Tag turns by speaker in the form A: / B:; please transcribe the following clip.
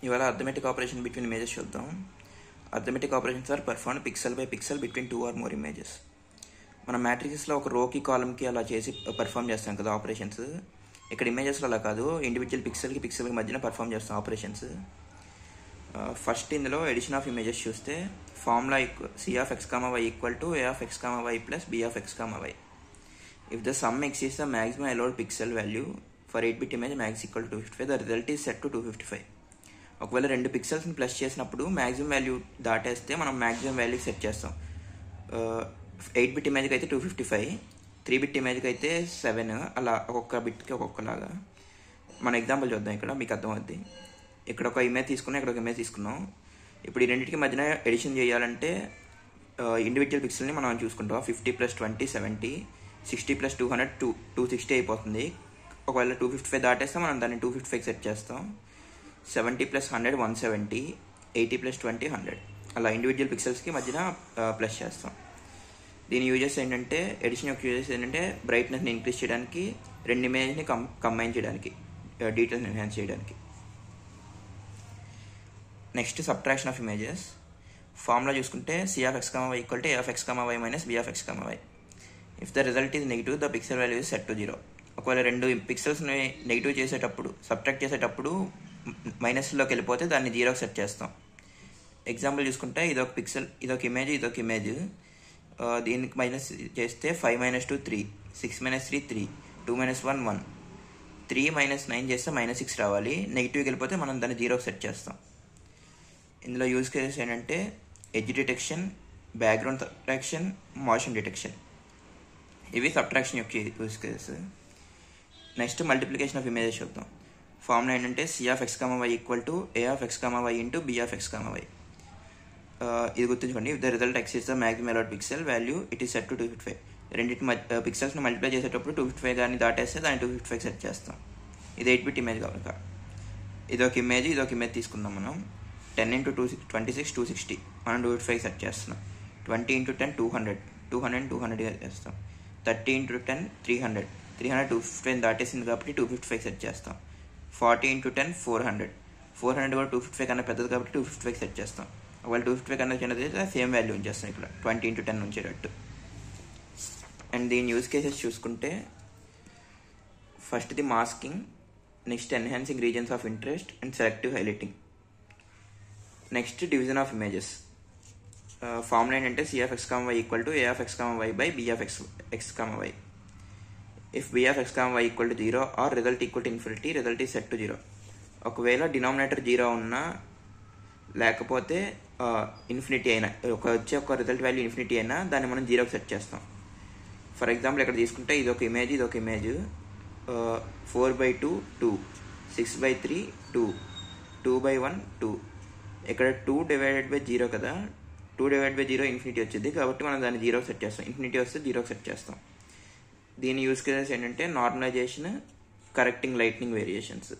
A: ఇవాళ arithmetic operation between images చూద్దాం. Arithmetic operations are perform pixel by pixel between 2 or more images. మనం మ్యాట్రిక్స్లో ఒక రోకి కాలంకి అలా చేసి పర్ఫామ్ చేస్తాం కదా ఆపరేషన్స్. ఇక్కడ ఇమేజెస్లో అలా కాదు, ఇండివిజువల్ పిక్సెల్కి మధ్యన పర్ఫామ్ చేస్తాం ఆపరేషన్స్. ఫస్ట్ ఇందులో ఎడిషన్ ఆఫ్ ఇమేజెస్ చూస్తే formula C of X comma Y equal to A of X comma Y plus B of X comma Y. If the sum X is the maximum allowed pixel value for 8-bit image max equal to 255, the result is set to 255. ఒకవేళ 2 పిక్సెల్స్ని plus చేసినప్పుడు maximum value దాటేస్తే మనం maximum value set చేస్తాం. 8-bit ఇమేజ్కి అయితే 255, 3-bit ఇమేజ్కి అయితే 7, అలా ఒక్కొక్క బిట్కి ఒక్కొక్కలాగా. మన ఎగ్జాంపుల్ చూద్దాం, ఇక్కడ మీకు అర్థమవుద్ది. ఇక్కడ ఒక ఇమేజ్ తీసుకున్నాం, ఇక్కడ ఒక ఇమేజ్ తీసుకున్నాం. ఇప్పుడు ఈ రెండింటికి మధ్యన ఎడిషన్ చేయాలంటే ఇండివిజువల్ పిక్సెల్ని మనం చూసుకుంటాం. 50 + 20 70, 60 + 200 260 అయిపోతుంది. ఒకవేళ 255 దాటేస్తే మనం దాన్ని 255 సెట్ చేస్తాం. 70 + 100 170, 80 + 20 100, అలా ఇండివిజువల్ పిక్సెల్స్కి మధ్యన ప్లస్ చేస్తాం. దీని యూజెస్ ఏంటంటే, ఎడిషన్ యొక్క యూజెస్ ఏంటంటే బ్రైట్నెస్ని ఇంక్రీజ్ చేయడానికి, రెండు ఇమేజ్ని కంబైన్ చేయడానికి, డీటెయిల్స్ని ఎన్హాన్స్ చేయడానికి. Next subtraction of images. Formula చూసుకుంటే C of X comma Y equal to A of X comma Y minus B of X comma Y. If the result is negative, the pixel value is set to 0. ఒకవేళ 2 పిక్సెల్స్ని negative చేసేటప్పుడు, subtract చేసేటప్పుడు మైనస్లోకి వెళ్ళిపోతే దాన్ని 0కి set చేస్తాం. Example చూసుకుంటే ఇదొక pixel, ఇదొక ఇమేజ్. దీనికి మైనస్ చేస్తే 5 - 2 3, 6 - 3 3, 2 - 1 1, 3 - 9 చేస్తే -6 రావాలి. నెగిటివ్కి వెళ్ళిపోతే మనం దాన్ని 0కి సెట్ చేస్తాం. ఇందులో యూజ్ కేసెస్ ఏంటంటే edge detection, background subtraction, motion detection. ఇవి సబ్ట్రాక్షన్ యొక్క use cases. Next multiplication of images చూద్దాం. ఫార్ములా ఏంటంటే C of X comma Y equal to A of X comma Y into B of X comma Y. ఇది గుర్తుంచుకోండి. If the result X is the maximum allowed pixel value it is set to 255. రెండింటి పిక్సెల్స్ని multiply చేసేటప్పుడు 255 కానీ దాటేస్తే దాన్ని 255 set చేస్తాం. ఇది 8-bit image కనుక. ఇదొక ఇమేజ్ తీసుకుందాం మనం. 10 × 26 260, మనం 255 సెట్ చేస్తున్నాం. 20 × 10 200, 200 చేస్తాం. 30 × 10 300, 255 దాటేసింది కాబట్టి 255 సెట్ చేస్తాం. 40 × 10 400 కూడా 255 కన్నా పెద్దది కాబట్టి 255 సెట్ చేస్తాం. ఒకవేళ 255 కన్నా చిన్నది అయితే సేమ్ వాల్యూ ఉంచేస్తాం ఇక్కడ 20 × 10 ఉంచేటట్టు. అండ్ దీని యూజ్ కేసెస్ చూసుకుంటే ఫస్ట్ది masking, next enhancing regions of interest and selective highlighting. Next division of images. Formula ఏంటంటే C of X comma Y equal to A of X comma Y by B of X comma Y. If B of X comma Y equal to 0 or result equal to infinity, result is set to 0. ఒకవేళ denominator 0 ఉన్నా లేకపోతే infinity అయినా, ఒక result value infinity అయినా దాన్ని మనం 0కి set చేస్తాం. ఫర్ ఎగ్జాంపుల్ ఇక్కడ తీసుకుంటే ఇదొక ఇమేజ్ 4/2 2, 6/3 2, 2/1 2. ఇక్కడ 2/0 కదా, 2/0 ఇన్ఫినిటీ వచ్చింది కాబట్టి మనం దాన్ని 0కి సెట్ చేస్తాం. ఇన్ఫినిటీ వస్తే 0కి సెట్ చేస్తాం. దీని యూజ్ కేసెస్ ఏంటంటే నార్మలైజేషన్, కరెక్టింగ్ లైట్నింగ్ వేరియేషన్స్.